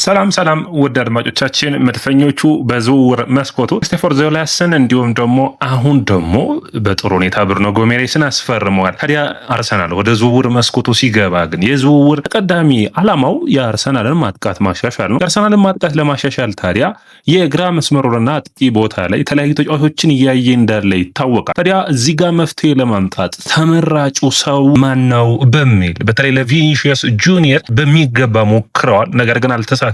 ሰላም ውድ አድማጮቻችን፣ መድፈኞቹ በዝውውር መስኮቱ ስቴፋኖ ዞላስን እንዲሁም ደግሞ አሁን ደግሞ በጥሩ ሁኔታ ብሩኖ ጎሜሬስን አስፈርመዋል። ታዲያ አርሰናል ወደ ዝውውር መስኮቱ ሲገባ ግን የዝውውር ተቀዳሚ ዓላማው የአርሰናልን ማጥቃት ማሻሻል ነው። የአርሰናልን ማጥቃት ለማሻሻል ታዲያ የግራ መስመሩና አጥቂ ቦታ ላይ የተለያዩ ተጫዋቾችን እያየ እንዳለ ይታወቃል። ታዲያ እዚህ ጋር መፍትሄ ለማምጣት ተመራጩ ሰው ማን ነው በሚል በተለይ ለቪኒሺየስ ጁኒየር በሚገባ ሞክረዋል። ነገር ግን አልተሳካም።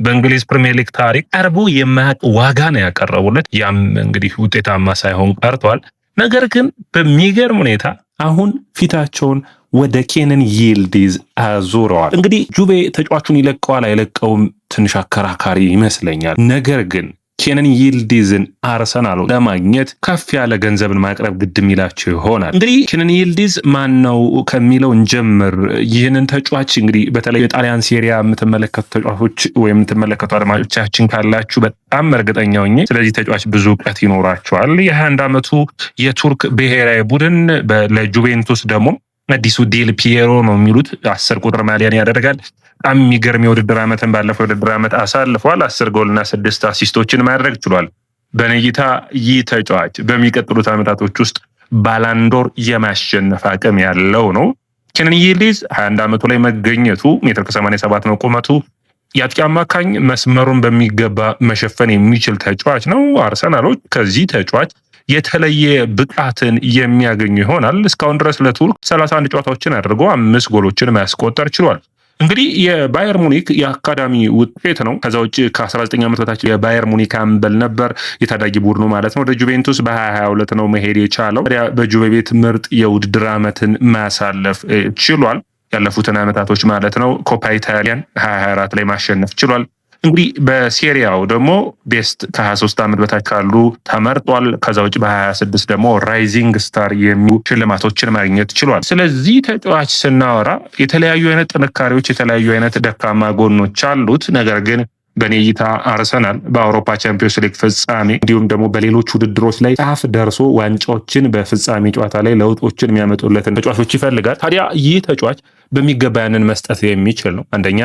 በእንግሊዝ ፕሪሚየር ሊግ ታሪክ ቀርቦ የማያውቅ ዋጋ ነው ያቀረቡለት። ያም እንግዲህ ውጤታማ ሳይሆን ቀርቷል። ነገር ግን በሚገርም ሁኔታ አሁን ፊታቸውን ወደ ኬነን ይልዲዝ አዙረዋል። እንግዲህ ጁቬ ተጫዋቹን ይለቀዋል አይለቀውም ትንሽ አከራካሪ ይመስለኛል። ነገር ግን ኬነን ይልዲዝን አርሰናል ለማግኘት ከፍ ያለ ገንዘብን ማቅረብ ግድ የሚላቸው ይሆናል። እንግዲህ ኬነን ይልዲዝ ማን ነው ከሚለው እንጀምር። ይህንን ተጫዋች እንግዲህ በተለይ የጣሊያን ሴሪያ የምትመለከቱ ተጫዋቾች ወይም የምትመለከቱ አድማጮቻችን ካላችሁ በጣም እርግጠኛ ሆኜ ስለዚህ ተጫዋች ብዙ እውቀት ይኖራቸዋል። የ21 ዓመቱ የቱርክ ብሔራዊ ቡድን ለጁቬንቱስ ደግሞ አዲሱ ዴል ፒየሮ ነው የሚሉት 10 ቁጥር ማሊያን ያደርጋል። በጣም የሚገርም የውድድር ዓመትን ባለፈው የውድድር ዓመት አሳልፏል። 10 ጎልና 6 አሲስቶችን ማድረግ ችሏል። በነይታ ይህ ተጫዋች በሚቀጥሉት ዓመታቶች ውስጥ ባላንዶር የማሸነፍ አቅም ያለው ነው። ኬነን ይልዲዝ 21 ዓመቱ ላይ መገኘቱ 1.87 ነው ቁመቱ። የአጥቂ አማካኝ መስመሩን በሚገባ መሸፈን የሚችል ተጫዋች ነው። አርሰናሎች ከዚህ ተጫዋች የተለየ ብቃትን የሚያገኙ ይሆናል። እስካሁን ድረስ ለቱርክ 31 ጨዋታዎችን አድርጎ 5 ጎሎችን ማስቆጠር ችሏል። እንግዲህ የባየር ሙኒክ የአካዳሚ ውጤት ነው። ከዛ ውጭ ከ19 ዓመት በታች የባየር ሙኒክ አምበል ነበር፣ የታዳጊ ቡድኑ ማለት ነው። ወደ ጁቬንቱስ በ2022 ነው መሄድ የቻለው። በጁቬ ቤት ምርጥ የውድድር ዓመትን ማሳለፍ ችሏል። ያለፉትን ዓመታቶች ማለት ነው። ኮፓ ኢታሊያን 2024 ላይ ማሸነፍ ችሏል። እንግዲህ በሴሪያው ደግሞ ቤስት ከ23 ዓመት በታች ካሉ ተመርጧል። ከዛ ውጭ በ26 ደግሞ ራይዚንግ ስታር የሚሉ ሽልማቶችን ማግኘት ችሏል። ስለዚህ ተጫዋች ስናወራ የተለያዩ አይነት ጥንካሬዎች፣ የተለያዩ አይነት ደካማ ጎኖች አሉት። ነገር ግን በኔ እይታ አርሰናል በአውሮፓ ቻምፒዮንስ ሊግ ፍጻሜ እንዲሁም ደግሞ በሌሎች ውድድሮች ላይ ጫፍ ደርሶ ዋንጫዎችን በፍጻሜ ጨዋታ ላይ ለውጦችን የሚያመጡለትን ተጫዋቾች ይፈልጋል። ታዲያ ይህ ተጫዋች በሚገባ ያንን መስጠት የሚችል ነው። አንደኛ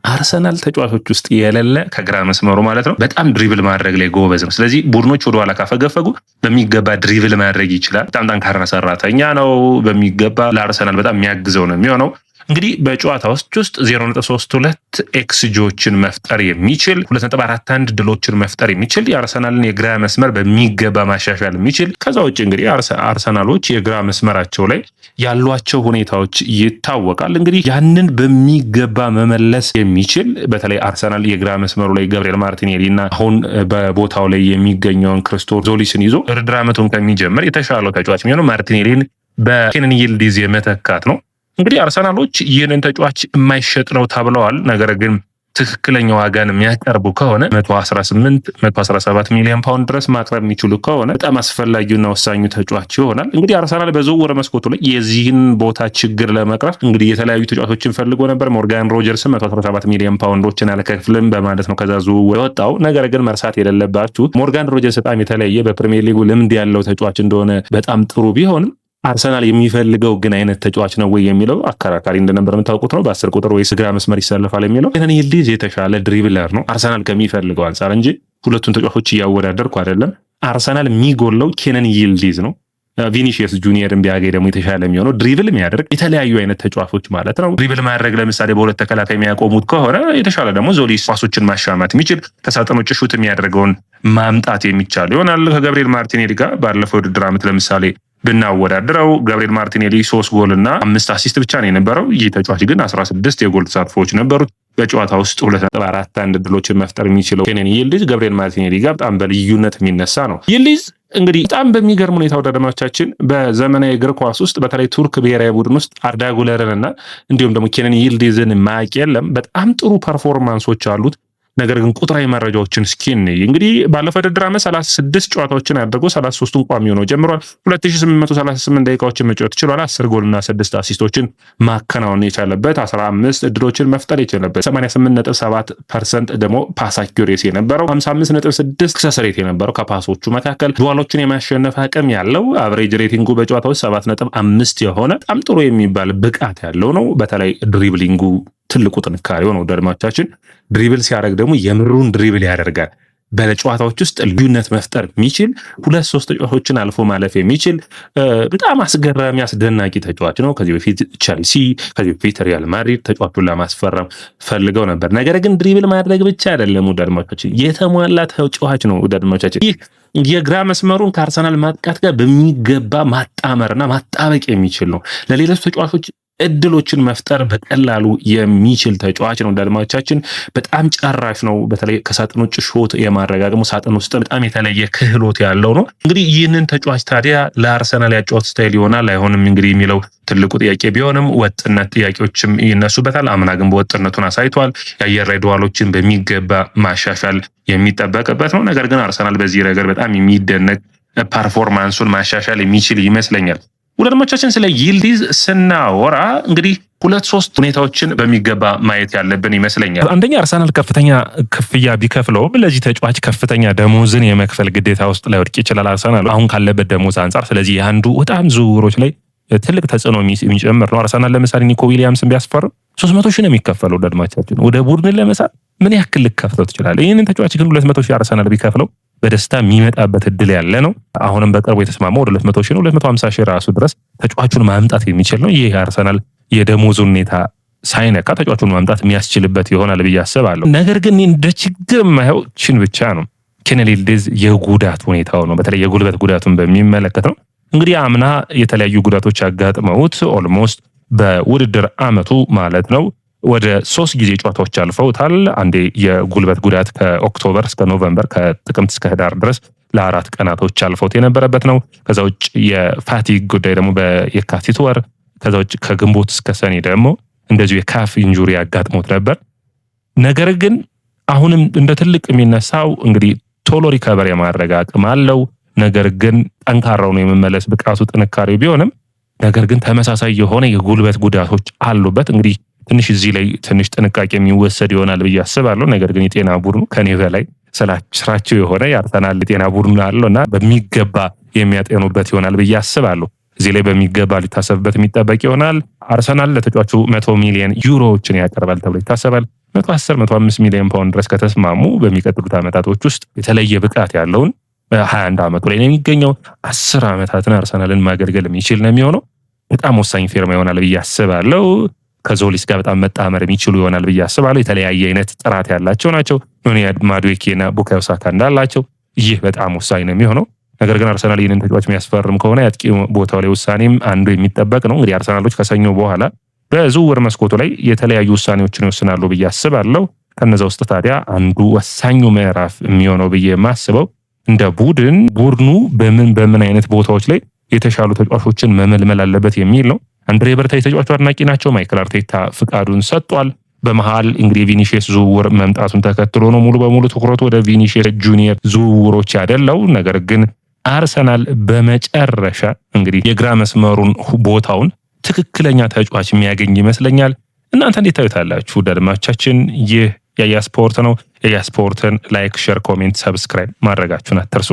አርሰናል ተጫዋቾች ውስጥ የሌለ ከግራ መስመሩ ማለት ነው በጣም ድሪብል ማድረግ ላይ ጎበዝ ነው። ስለዚህ ቡድኖች ወደኋላ ካፈገፈጉ በሚገባ ድሪብል ማድረግ ይችላል። በጣም ጠንካራ ሰራተኛ ነው። በሚገባ ለአርሰናል በጣም የሚያግዘው ነው የሚሆነው። እንግዲህ በጨዋታዎች ውስጥ 0.32 ኤክስጂዎችን መፍጠር የሚችል 2.41 ድሎችን መፍጠር የሚችል የአርሰናልን የግራ መስመር በሚገባ ማሻሻል የሚችል ከዛ ውጭ እንግዲህ አርሰናሎች የግራ መስመራቸው ላይ ያሏቸው ሁኔታዎች ይታወቃል። እንግዲህ ያንን በሚገባ መመለስ የሚችል በተለይ አርሰናል የግራ መስመሩ ላይ ገብርኤል ማርቲኔሊ እና አሁን በቦታው ላይ የሚገኘውን ክርስቶፍ ዞሊስን ይዞ ውድድር ዓመቱን ከሚጀምር የተሻለው ተጫዋች የሚሆነው ማርቲኔሊን በኬነን ይልዲዝ የመተካት ነው። እንግዲህ አርሰናሎች ይህንን ተጫዋች የማይሸጥ ነው ተብለዋል። ነገር ግን ትክክለኛ ዋጋን የሚያቀርቡ ከሆነ 117 ሚሊዮን ፓውንድ ድረስ ማቅረብ የሚችሉ ከሆነ በጣም አስፈላጊውና ወሳኙ ተጫዋች ይሆናል። እንግዲህ አርሰናል በዝውውር መስኮቱ ላይ የዚህን ቦታ ችግር ለመቅረፍ እንግዲህ የተለያዩ ተጫዋቾችን ፈልጎ ነበር። ሞርጋን ሮጀርስን 117 ሚሊዮን ፓውንዶችን አልከፍልም በማለት ነው ከዛ ዝውውር የወጣው። ነገር ግን መርሳት የሌለባችሁ ሞርጋን ሮጀርስ በጣም የተለየ በፕሪሚየር ሊጉ ልምድ ያለው ተጫዋች እንደሆነ በጣም ጥሩ ቢሆንም አርሰናል የሚፈልገው ግን አይነት ተጫዋች ነው ወይ የሚለው አከራካሪ እንደነበር የምታውቁት ነው። በ10 ቁጥር ወይስ ግራ መስመር ይሰለፋል የሚለው ኬነን ይልዲዝ የተሻለ ድሪብለር ነው አርሰናል ከሚፈልገው አንጻር እንጂ ሁለቱን ተጫዋቾች እያወዳደርኩ አይደለም። አርሰናል የሚጎለው ኬነን ይልዲዝ ነው። ቪኒሺየስ ጁኒየርን ቢያገኝ ደግሞ የተሻለ የሚሆነው ድሪብል የሚያደርግ የተለያዩ አይነት ተጫዋቾች ማለት ነው። ድሪብል ማድረግ ለምሳሌ በሁለት ተከላካይ የሚያቆሙት ከሆነ የተሻለ ደግሞ ዞሊስ ኳሶችን ማሻማት የሚችል ከሳጥን ውጭ ሹት የሚያደርገውን ማምጣት የሚቻል ይሆናል። ከገብርኤል ማርቲኔሊ ጋር ባለፈው ውድድር ዓመት ለምሳሌ ብናወዳድረው ገብርኤል ማርቲኔሊ 3 ጎል እና 5 አሲስት ብቻ ነው የነበረው። ይህ ተጫዋች ግን 16 የጎል ተሳትፎዎች ነበሩት። በጨዋታ ውስጥ 2.41 ድሎችን መፍጠር የሚችለው ኬነን ይልዲዝ ገብርኤል ማርቲኔሊ ጋር በጣም በልዩነት የሚነሳ ነው። ይልዲዝ እንግዲህ በጣም በሚገርም ሁኔታ ወደ አድማጮቻችን በዘመናዊ እግር ኳስ ውስጥ በተለይ ቱርክ ብሔራዊ ቡድን ውስጥ አርዳ ጉለርን እና እንዲሁም ደግሞ ኬነን ይልዲዝን ማያውቅ የለም። በጣም ጥሩ ፐርፎርማንሶች አሉት። ነገር ግን ቁጥራዊ መረጃዎችን ስኪን እንግዲህ ባለፈው ውድድር ዓመት 36 ጨዋታዎችን አድርጎ 33ቱን ቋሚ ሆኖ ጀምሯል። 2838 ደቂቃዎችን መጫወት ችሏል። 10 ጎልና 6 አሲስቶችን ማከናወን የቻለበት 15 እድሎችን መፍጠር የቻለበት 88.7% ደግሞ ፓስ አኪዩሬሲ የነበረው 55.6 ሰክሰስ ሬት የነበረው ከፓሶቹ መካከል ዱዋሎችን የማሸነፍ አቅም ያለው አቨሬጅ ሬቲንጉ በጨዋታዎች 7.5 የሆነ በጣም ጥሩ የሚባል ብቃት ያለው ነው። በተለይ ድሪብሊንጉ ትልቁ ጥንካሬው ነው። አድማጮቻችን ድሪብል ሲያደርግ ደግሞ የምሩን ድሪብል ያደርጋል። በጨዋታዎች ውስጥ ልዩነት መፍጠር የሚችል 2-3 ተጫዋቾችን አልፎ ማለፍ የሚችል በጣም አስገራሚ አስደናቂ ተጫዋች ነው። ከዚህ በፊት ቸልሲ፣ ከዚህ በፊት ሪያል ማድሪድ ተጫዋቹን ለማስፈረም ፈልገው ነበር። ነገር ግን ድሪብል ማድረግ ብቻ አይደለም አድማጮቻችን፣ የተሟላ ተጫዋች ነው አድማጮቻችን። ይህ የግራ መስመሩን ከአርሰናል ማጥቃት ጋር በሚገባ ማጣመርና ማጣበቅ የሚችል ነው። ለሌሎች ተጫዋቾች እድሎችን መፍጠር በቀላሉ የሚችል ተጫዋች ነው። አድማጮቻችን በጣም ጨራሽ ነው። በተለይ ከሳጥን ውጭ ሾት የማረጋገሙ ሳጥን ውስጥ በጣም የተለየ ክህሎት ያለው ነው። እንግዲህ ይህንን ተጫዋች ታዲያ ለአርሰናል ያጫወት ስታይል ይሆናል አይሆንም እንግዲህ የሚለው ትልቁ ጥያቄ ቢሆንም ወጥነት ጥያቄዎችም ይነሱበታል። አምና ግን በወጥነቱን አሳይቷል። የአየር ላይ ዱዋሎችን በሚገባ ማሻሻል የሚጠበቅበት ነው። ነገር ግን አርሰናል በዚህ ረገድ በጣም የሚደነቅ ፐርፎርማንሱን ማሻሻል የሚችል ይመስለኛል። አድማጮቻችን ስለ ይልዲዝ ስናወራ እንግዲህ 2-3 ሁኔታዎችን በሚገባ ማየት ያለብን ይመስለኛል። አንደኛ አርሰናል ከፍተኛ ክፍያ ቢከፍለውም ለዚህ ተጫዋች ከፍተኛ ደሞዝን የመክፈል ግዴታ ውስጥ ላይ ወድቅ ይችላል አርሰናል አሁን ካለበት ደሞዝ አንጻር። ስለዚህ አንዱ በጣም ዝውውሮች ላይ ትልቅ ተጽዕኖ የሚጨምር ነው። አርሰናል ለምሳሌ ኒኮ ዊሊያምስን ቢያስፈርም 300 ሺህ ነው የሚከፈለው። አድማጮቻችን ወደ ቡድን ለመሳብ ምን ያክል ልከፍተው ትችላለህ? ይህንን ተጫዋች ግን 200 ሺህ አርሰናል ቢከፍለው በደስታ የሚመጣበት እድል ያለ ነው። አሁንም በቅርቡ የተስማማው ወደ 200 ሺህ ነው። 250 ሺህ ራሱ ድረስ ተጫዋቹን ማምጣት የሚችል ነው። ይህ አርሰናል የደሞዙ ሁኔታ ሳይነካ ተጫዋቹን ማምጣት የሚያስችልበት ይሆናል ብዬ አስባለሁ። ነገር ግን እንደ ችግር የማየው ችን ብቻ ነው። ኬነን ይልዲዝ የጉዳት ሁኔታው ነው። በተለይ የጉልበት ጉዳቱን በሚመለከት ነው። እንግዲህ አምና የተለያዩ ጉዳቶች ያጋጥመውት ኦልሞስት በውድድር አመቱ ማለት ነው ወደ 3 ጊዜ ጨዋታዎች አልፈውታል። አንዴ የጉልበት ጉዳት ከኦክቶበር እስከ ኖቨምበር ከጥቅምት እስከ ህዳር ድረስ ለ4 ቀናቶች አልፈውት የነበረበት ነው። ከዛ ውጭ የፋቲግ ጉዳይ ደግሞ በየካቲት ወር፣ ከዛ ውጭ ከግንቦት እስከ ሰኔ ደግሞ እንደዚሁ የካፍ ኢንጁሪ ያጋጥሞት ነበር። ነገር ግን አሁንም እንደ ትልቅ የሚነሳው እንግዲህ ቶሎ ሪከቨር የማድረግ አቅም አለው። ነገር ግን ጠንካራው ነው የመመለስ ብቃቱ ጥንካሬው ቢሆንም ነገር ግን ተመሳሳይ የሆነ የጉልበት ጉዳቶች አሉበት። እንግዲህ ትንሽ እዚህ ላይ ትንሽ ጥንቃቄ የሚወሰድ ይሆናል ብዬ አስባለሁ። ነገር ግን የጤና ቡድኑ ከኔ በላይ ስራቸው የሆነ የአርሰናል ጤና ቡድኑ አለውና በሚገባ የሚያጤኑበት ይሆናል ብዬ አስባለሁ። እዚህ ላይ በሚገባ ሊታሰብበት የሚጠበቅ ይሆናል። አርሰናል ለተጫዋቹ 100 ሚሊዮን ዩሮዎችን ያቀርባል ተብሎ ይታሰባል። 110-105 ሚሊዮን ፓውንድ ድረስ ከተስማሙ በሚቀጥሉት ዓመታቶች ውስጥ የተለየ ብቃት ያለውን 21 ዓመቱ ላይ ነው የሚገኘው። 10 ዓመታትን አርሰናልን ማገልገል የሚችል ነው የሚሆነው። በጣም ወሳኝ ፊርማ ይሆናል ብዬ አስባለሁ። ከዞሊስ ጋር በጣም መጣመር የሚችሉ ይሆናል ብዬ አስባለሁ። የተለያየ አይነት ጥራት ያላቸው ናቸው። ማዱዌኬና ቡካዮ ሳካ እንዳላቸው ይህ በጣም ወሳኝ ነው የሚሆነው። ነገር ግን አርሰናል ይህንን ተጫዋች የሚያስፈርም ከሆነ የአጥቂ ቦታው ላይ ውሳኔም አንዱ የሚጠበቅ ነው። እንግዲህ አርሰናሎች ከሰኞ በኋላ በዝውውር መስኮቱ ላይ የተለያዩ ውሳኔዎችን ይወስናሉ ብዬ አስባለሁ። ከነዛ ውስጥ ታዲያ አንዱ ወሳኙ ምዕራፍ የሚሆነው ብዬ የማስበው እንደ ቡድኑ በምን አይነት ቦታዎች ላይ የተሻሉ ተጫዋቾችን መመልመል አለበት የሚል ነው። አንድሬ በርታ የተጫዋቹ አድናቂ ናቸው። ማይክል አርቴታ ፍቃዱን ሰጥቷል። በመሃል እንግዲህ ቪኒሺየስ ዝውውር መምጣቱን ተከትሎ ነው ሙሉ በሙሉ ትኩረቱ ወደ ቪኒሺየስ ጁኒየር ዝውውሮች ያደለው። ነገር ግን አርሰናል በመጨረሻ እንግዲህ የግራ መስመሩን ቦታውን ትክክለኛ ተጫዋች የሚያገኝ ይመስለኛል። እናንተ እንዴት ታዩታላችሁ? አድማጮቻችን ይህ ያያ ስፖርት ነው። ያያ ስፖርትን ላይክ፣ ሼር፣ ኮሜንት፣ ሰብስክራይብ ማድረጋችሁን አትርሱ።